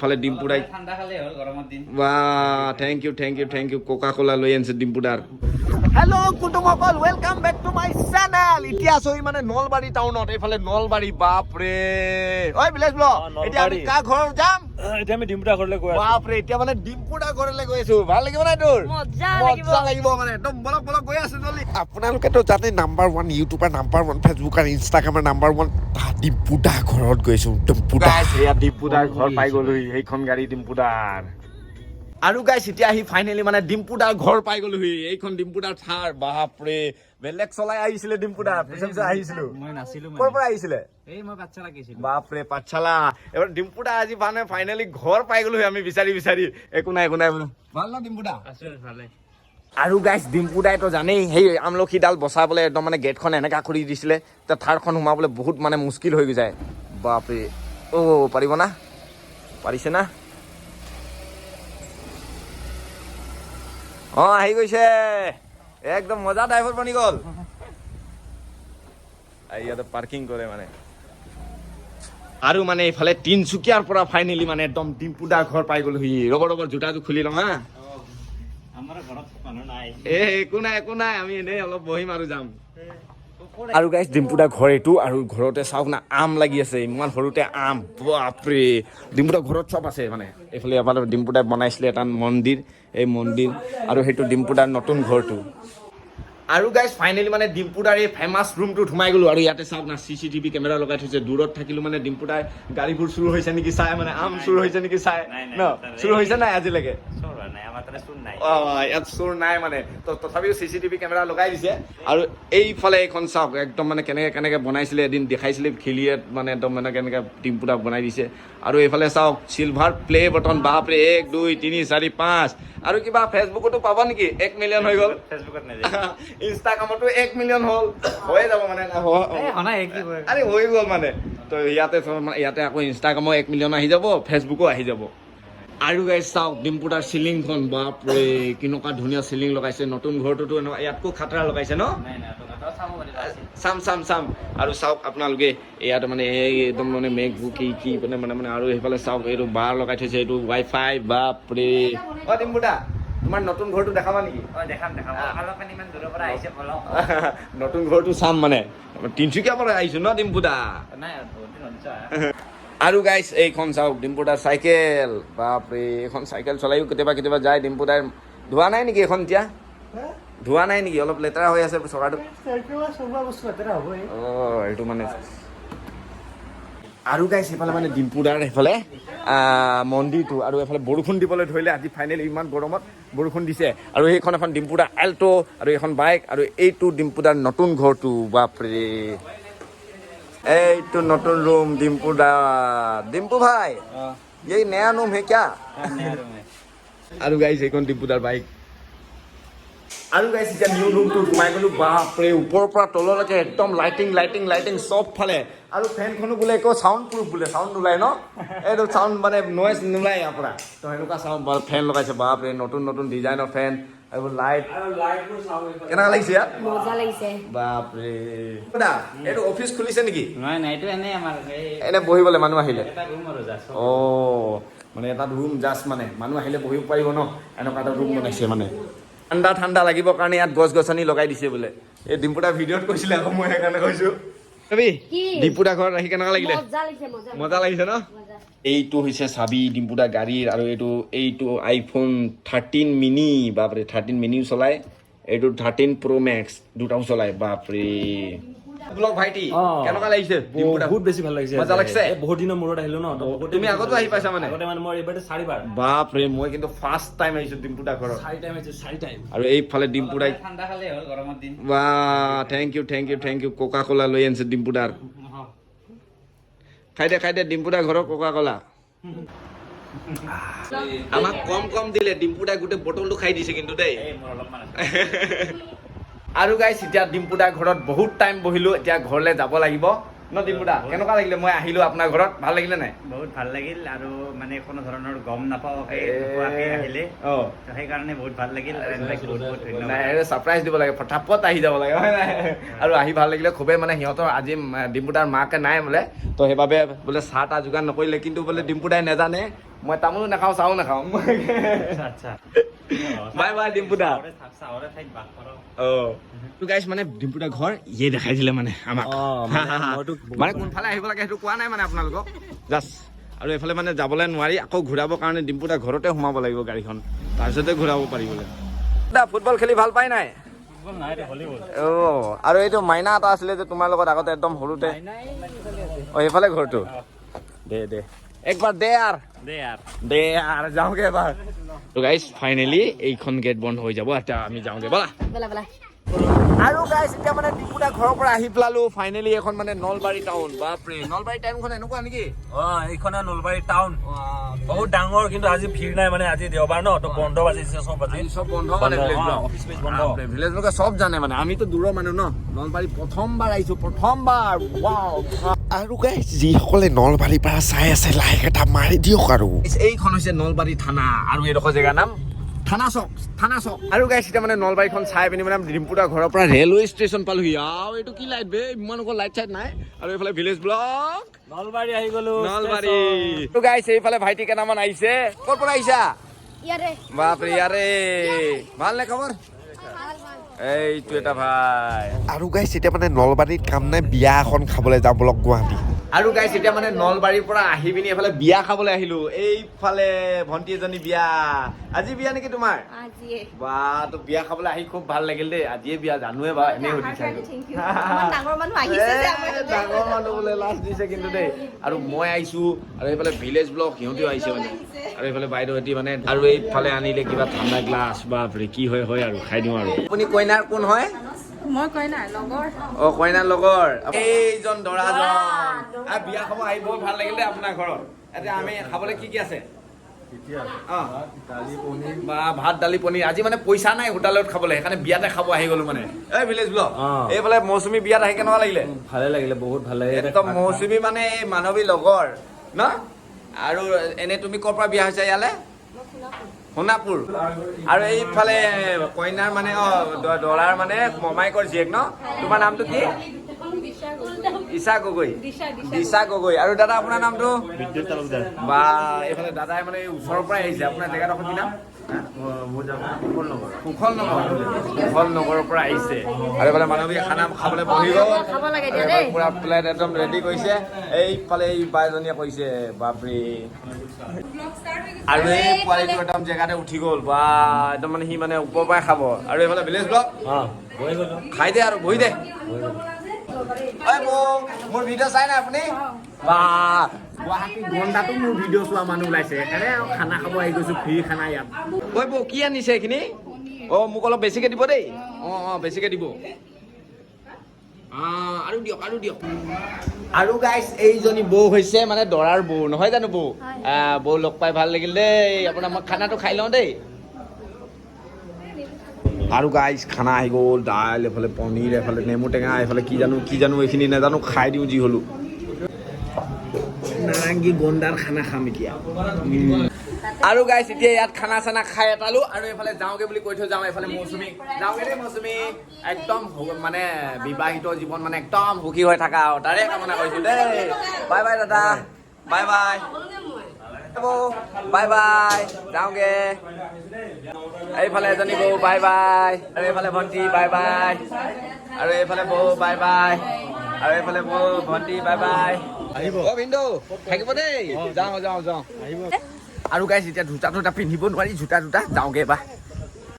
ফালে ডিম্পুদাই ঠাণ্ডা খালে হ'ল গৰমৰ দিন বাহ থেংক ইউ কোকা কোলা লৈ আনিছে ডিম্পুদাৰ হেল্ল' কুটুমসকল welcome back to my channel এতিয়া আছো মানে নলবাৰী টাউনত এইফালে নলবাৰী বাপৰে ঐ বিলেশ ব্ল এতিয়া আমি কা ঘৰ যাম এতিয়া আমি ডিম্পুদা ঘৰলৈ গৈ আছো বাপৰে এতিয়া মানে ডিম্পুদা ঘৰলৈ গৈ আছো ভাল লাগিব নাই তোৰ মজা লাগিব মানে একদম বলক বলক গৈ আছো জলদি আপোনালোকেতো জানে নাম্বাৰ 1 ইউটিউবাৰ নাম্বাৰ 1 ফেচবুক আৰু ইনষ্টাগ্ৰামৰ নাম্বাৰ 1 ডিম্পুদা ঘৰত গৈছো ডিম্পুদা এয়া ডিম্পুদাৰ ঘৰ পাই গলো এইখন গাড়ী ডিম্পুদাৰ আৰু গাইছ এতিয়া আহি ফাইনেলি মানে ডিম্পুদাৰ ঘৰ পাই গলোহি এইখন ডিম্পুদাৰ থাৰ বাপৰে বেলেগ চলাই আহিছিলে ডিম্পুদা পিছে আহিছিলো মই নাছিলো ক'ৰ পৰা আহিছিলে এই মই পাঠশালা গৈছিলো বাপৰে পাঠশালা এবাৰ ডিম্পুদা আজি মানে ফাইনেলি ঘৰ পাই গলোহি আমি বিচাৰি একো নাই ভাল ন ডিম্পুদা আছো ভালে আৰু গাইছ ডিম্পুদাইতো জানেই সেই আমলখিডাল বচাবলৈ একদম মানে গেটখন এনেকা কৰি দিছিলে ত থাৰখন সোমাবলৈ বহুত মানে মুস্কিল হৈ যায় বাপৰে পাৰিব না পাৰিছে না আহি গৈছে একদম মজা ড্ৰাইভাৰ বনি গ'ল ইয়াতে পাৰ্কিং কৰে মানে আৰু মানে এইফালে তিনচুকীয়াৰ পৰা ফাইনেলি মানে একদম ডিম্পুদা ঘৰ পাই গ'লোহি ৰবৰ জোতাটো খুলি লওঁ হা আমাৰ ঘৰত মানুহ নাই একো নাই আমি এনেই অলপ বহিম আৰু যাম আৰু গাইছ ডিম্পুদা ঘৰ এইটো আৰু ঘৰতে চাওক না আম লাগি আছে ইমান সৰুতে আম বাপৰে ডিম্পুদা ঘৰত চব আছে মানে এইফালে এবাৰ ডিম্পুদাই বনাইছিলে এটা মন্দিৰ এই মন্দিৰ আৰু সেইটো ডিম্পুদাৰ নতুন ঘৰটো আৰু গাইছ ফাইনেলি মানে ডিম্পুদাৰ এই ফেমাছ ৰুমটোত সোমাই গ'লো আৰু ইয়াতে চাওক না CCTV কেমেৰা লগাই থৈছে দূৰত থাকিলো মানে ডিম্পুদাৰ গাড়ীবোৰ চুৰ হৈছে নেকি চাই মানে আম চুৰ হৈছে নেকি চাই ন চুৰ হৈছে নাই আজিলৈকে ইয়াত চোৰ নাই মানে তথাপিও CCTV কেমেৰা লগাই দিছে আৰু এইফালে এইখন চাওক একদম মানে কেনেকে বনাইছিলে এদিন দেখাইছিলে খিলিয়াত মানে একদম মানে কেনেকে ডিম্পুদাক বনাই দিছে আৰু এইফালে চাওক চিলভাৰ প্লে বটন বাপৰে 1 2 3 4 5 আৰু কিবা ফেচবুকতো পাবা নেকি 1 মিলিয়ন হৈ গ'ল ফেচবুকত ইনষ্টাগ্ৰামতো 1 মিলিয়ন হ'ল হৈ যাব মানে আৰে হৈ গ'ল মানে তো ইয়াতে আকৌ ইনষ্টাগ্ৰামো 1 মিলিয়ন আহি যাব ফেচবুকো আহি যাব আৰু গাইছ চাওক ডিম্পুদাৰ চিলিংখন বাপৰে কেনেকুৱা ধুনীয়া চিলিং লগাইছে নতুন ঘৰটোতো ইয়াতকৈ খাতৰা লগাইছে ন চাম আৰু চাওক আপোনালোকে ইয়াত মানে একদম মানে মেকবুক কি মানে আৰু সেইফালে চাওক এইটো বাৰ লগাই থৈছে এইটো ৱাইফাই বাপৰে ডিম্পুদা তোমাৰ নতুন ঘৰটো দেখাবা নেকি নতুন ঘৰটো চাম মানে তিনচুকীয়াৰ পৰা আহিছো ন ডিম্পুদা আৰু গাইছ এইখন চাওক ডিম্পুদাৰ চাইকেল বাপৰে এইখন চাইকেল চলাইও কেতিয়াবা যায় ডিম্পুদাৰ ধোৱা নাই নেকি এখন এতিয়া ধোৱা নাই নেকি অলপ লেতেৰা হৈ আছে চকাটো এইটো মানে আৰু গাইছ এইফালে মানে ডিম্পুদাৰ এইফালে মন্দিৰটো আৰু এইফালে বৰষুণ দিবলৈ ধৰিলে আজি ফাইনেলি ইমান গৰমত বৰষুণ দিছে আৰু সেইখন এখন ডিম্পুদাৰ এল্ট' আৰু এখন বাইক আৰু এইটো ডিম্পুদাৰ নতুন ঘৰটো বাপৰে এইটো নতুন ৰুম ডিম্পু ভাই এই নয়া ৰুম হে ক্যা আৰু গাইছ এইখন ডিম্পুদাৰ বাইক আৰু গাইছ এতিয়া নিউ ৰুমটোত সোমাই গ'লো বাপৰে ওপৰৰ পৰা তললৈকে একদম লাইটিং চব ফালে আৰু ফেনখনো বোলে একো চাউণ্ড প্ৰুফ বোলে চাউণ্ড নোলায় ন এইটো চাউণ্ড মানে নইজ নোলায় ইয়াৰ পৰা তো সেনেকুৱা চাউণ্ড ফেন লগাইছে বাপৰে নতুন ডিজাইনৰ ফেন আৰু লাইট কেনেকুৱা লাগিছে ইয়াত মজা লাগিছে বাপৰে এইটো অফিচ খুলিছে নেকি নাই এইটো এনেই আমাৰ এনে বহিবলৈ মানুহ আহিলে এটা ৰুম আৰু জাষ্ট মানে এটা ৰুম জাষ্ট মানে মানুহ আহিলে বহিব পাৰিব ন এনেকুৱা এটা ৰুম বনাইছে মানে ঠাণ্ডা লাগিবৰ কাৰণে ইয়াত গছ-গছনি লগাই দিছে বোলে এই ডিম্পুদা ভিডিঅ'ত কৈছিলে আকৌ মই সেইকাৰণে কৈছো ডিম্পুদা ঘৰত আহি কেনেকুৱা লাগিলে মজা লাগিছে ন এইটো হৈছে চাবি ডিম্পুদা গাড়ীৰ আৰু এইটো আইফোন 13 মিনি বাপৰে 13 মিনিও চলাই এইটো 13 প্ৰ' মেক্স দুটাও চলাই বাপৰে ব্লগ ভাইটি কেনেকুৱা লাগিছে বহুত বেছি ভাল লাগিছে মজা লাগিছে বহুত দিনৰ মূৰত আহিলো ন তুমি আগতো আহি পাইছা মানে মই এইবাৰতে 4বাৰ বাপৰে মই কিন্তু ফাৰ্ষ্ট টাইম আহিছো ডিম্পুদা ঘৰত 4 টাইম আৰু এইফালে ডিম্পুদাই ঠাণ্ডা খালে হ'ল গৰমৰ দিন থেংক ইউ কোকা কোলা লৈ আনিছে ডিম্পুদাৰ খাই দে ডিম্পুদা ঘৰৰ কোকা কোলা আমাক কম দিলে ডিম্পুদাই গোটেই বটলটো খাই দিছে কিন্তু দেই আৰু গাইছ এতিয়া ডিম্পুদা ঘৰত বহুত টাইম বহিলো এতিয়া ঘৰলৈ যাব লাগিব ন ডিম্পুদা কেনেকুৱা লাগিলে মই আহিলো আপোনাৰ ঘৰত ভাল লাগিলে নাই বহুত ভাল লাগিল আৰু মানে কোনো ধৰণৰ গম নাপাওঁকে আহিলে সেইকাৰণে বহুত ভাল লাগিল নাই ছাৰপ্ৰাইজ দিব লাগে ফটাফট আহি যাব লাগে হয় নাই আৰু আহি ভাল লাগিলে খুবেই মানে সিহঁতৰ আজি ডিম্পুদাৰ মাকে নাই বোলে তো সেইবাবে বোলে চাহ তাহ যোগাৰ নকৰিলে কিন্তু বোলে ডিম্পুদাই নেজানে মই তামোলো নাখাওঁ চাও নাখাওঁ আচ্ছা বাই বাই ডিম্পু দা চাউলে ঠাইত বাস কৰ তো গাইছ মানে ডিম্পু দা ঘৰ ইয়ে দেখাই দিলে মানে আমাক মানে কোনফালে আহিব লাগে সেইটো কোৱা নাই মানে আপোনালোকক জাষ্ট আৰু এইফালে মানে যাবলৈ নোৱাৰি আকৌ ঘূৰাবৰ কাৰণে ডিম্পু দা ঘৰতে সোমাব লাগিব গাড়ীখন তাৰপিছতে ঘূৰাব পাৰিবলৈ দা ফুটবল খেলি ভাল পাই নাই আৰু এইটো মাইনা এটা আছিলে যে তোমাৰ লগত আগতে একদম সৰুতে সেইফালে ঘৰটো দে একবাৰ দে আৰু যাওঁগে এবাৰ তো গাইছ ফাইনেলি এইখন গেট বন্ধ হৈ যাব এতিয়া আমি যাওঁগে বলা আৰু গাইছ এতিয়া মানে ডিপুদা ঘৰৰ পৰা আহি পেলালো ফাইনেলি এখন মানে নলবাৰী টাউন বাপৰে নলবাৰী টাউনখন এনেকুৱা নেকি এইখনে নলবাৰী টাউন বহুত ডাঙৰ কিন্তু আজি ভিৰ নাই মানে আজি দেওবাৰ ন তো বন্ধ বাজিছে চব আজি চব বন্ধ মানে অফিচ বন্ধ ভিলেজ লোকে চব জানে মানে আমিতো দূৰৰ মানুহ ন নলবাৰী প্ৰথমবাৰ আহিছো প্ৰথমবাৰ ৱাও আৰু গাইছ যিসকলে নলবাৰীৰ পৰা চাই আছে লাইক এটা মাৰি দিয়ক আৰু এইখন হৈছে নলবাৰী থানা আৰু এইডোখৰ জেগাৰ নাম থানা চক আৰু গাইছ এতিয়া মানে নলবাৰীখন চাই পিনি মানে ডিম্পুদাৰ ঘৰৰ পৰা ৰেলৱে ষ্টেচন পালোহি আৰু এইটো কি লাইট বে ইমানকৈ লাইট চাইট নাই আৰু এইফালে ভিলেজ ব্লক নলবাৰী আহি গলো নলবাৰী তো গাইছ এইফালে ভাইটি কেইটামান আহিছে ক'ৰ পৰা আহিছা বাপৰে ইয়াৰে ভাল নে খবৰ এইটো এটা ভাই আৰু গাইছ এতিয়া মানে নলবাৰীত কাম নাই বিয়া এখন খাবলৈ যাওঁ বলক গুৱাহাটী আৰু গাইছ এতিয়া মানে নলবাৰীৰ পৰা আহি পিনি এইফালে বিয়া খাবলৈ আহিলো এইফালে ভণ্টি এজনী বিয়া আজি বিয়া নেকি তোমাৰ বা তো বিয়া খাবলৈ আহি খুব ভাল লাগিল দেই আজিয়ে বিয়া জানোৱে বা এনেই সুধিছা ডাঙৰ মানুহ বোলে লাষ্ট দিছে কিন্তু দেই আৰু মই আহিছো আৰু এইফালে ভিলেজ ব্লক সিহঁতিও আহিছে মানে আৰু এইফালে বাইদেউহঁতি মানে আৰু এইফালে আনিলে কিবা ঠাণ্ডা গ্লাছ বাপৰে কি হয় আৰু খাই দিওঁ আৰু আপুনি কইনাৰ কোন হয় মই কইনাৰ লগৰ কইনাৰ লগৰ এইজন দৰাজন বিয়া খাব আহি বহুত ভাল লাগিল দেই আপোনাৰ ঘৰত এতিয়া আমি খাবলৈ কি আছে ভাত দালি পনীৰ আজি মানে পইচা নাই হোটেলত খাবলৈ সেইকাৰণে বিয়াতে খাব আহি গলো মানে এই ভিলেজ ব্লক এইফালে মৌচুমী বিয়াত আহি কেনেকুৱা লাগিলে ভালে লাগিলে বহুত ভাল লাগিলে একদম মৌচুমী মানে এই মানৱী লগৰ ন আৰু এনে তুমি ক'ৰ পৰা বিয়া হৈছে ইয়ালে সোণাপুৰ আৰু এইফালে কইনাৰ মানে দৰাৰ মানে মমাইকৰ জীয়েক ন তোমাৰ নামটো কি ঈশা গগৈ দিশা গগৈ আৰু দাদা আপোনাৰ নামটো বা এইফালে দাদাই মানে ওচৰৰ পৰাই আহিছে আপোনাৰ জেগাডোখৰ কি নাম সুখল নগৰৰ পৰা আহিছে আৰু এইফালে মানৱীয়ে খানা খাবলৈ বহি গ'ল পুৰা প্লেট একদম ৰেডি কৰিছে এইফালে এই বাইজনীয়ে কৈছে বাপৰে আৰু এই পোৱালিটো একদম জেগাতে উঠি গ'ল বা একদম মানে সি মানে ওপৰৰ পৰাই খাব আৰু এইফালে ভিলেজ ব্লক খাই দে আৰু বহি দে মোৰ ভিডিঅ' চাই নাই আপুনি বা গুৱাহাটী ঘণ্টাটো মোৰ ভিডিঅ' চোৱা মানুহ ওলাইছে সেইকাৰণে খানা খাব আহি গৈছো ফ্ৰী খানা ইয়াত ঐ বৌ কি আনিছে এইখিনি মোক অলপ বেছিকে দিব দেই বেছিকে দিব আৰু দিয়ক আৰু গাইছ এইজনী বৌ হৈছে মানে দৰাৰ বৌ নহয় জানো বৌ বৌ লগ পাই ভাল লাগিল দেই আপোনাৰ মই খানাটো খাই লওঁ দেই আৰু গাইছ খানা আহি গ'ল দাইল এফালে পনীৰ এফালে নেমু টেঙা এফালে কি জানো এইখিনি নাজানো খাই দিওঁ যি হ'লো নাৰাংগী গণ্ডাৰ খানা খাম এতিয়া আৰু গাইছ এতিয়া ইয়াত খানা চানা খাই এটালো আৰু এইফালে যাওঁগে বুলি কৈ থৈ যাওঁ এইফালে মৌচুমী যাওঁগে দেই মৌচুমী একদম মানে বিবাহিত জীৱন মানে একদম সুখী হৈ থাকা আৰু তাৰে কামনা কৰিছো দেই বাই বাই দাদা বাই বাই বাই বাই যাওঁগে এইফালে এজনী বৌ বাই বাই আৰু এইফালে ভণ্টি বাই বাই আৰু এইফালে বৌ বাই বাই আৰু এইফালে বৌ ভণ্টি বাই বাই আহিব ভিনদেউ থাকিব দেই যাওঁ আহিব আৰু গাইছ এতিয়া জোতা পিন্ধিব নোৱাৰি জোতা যাওঁগে বা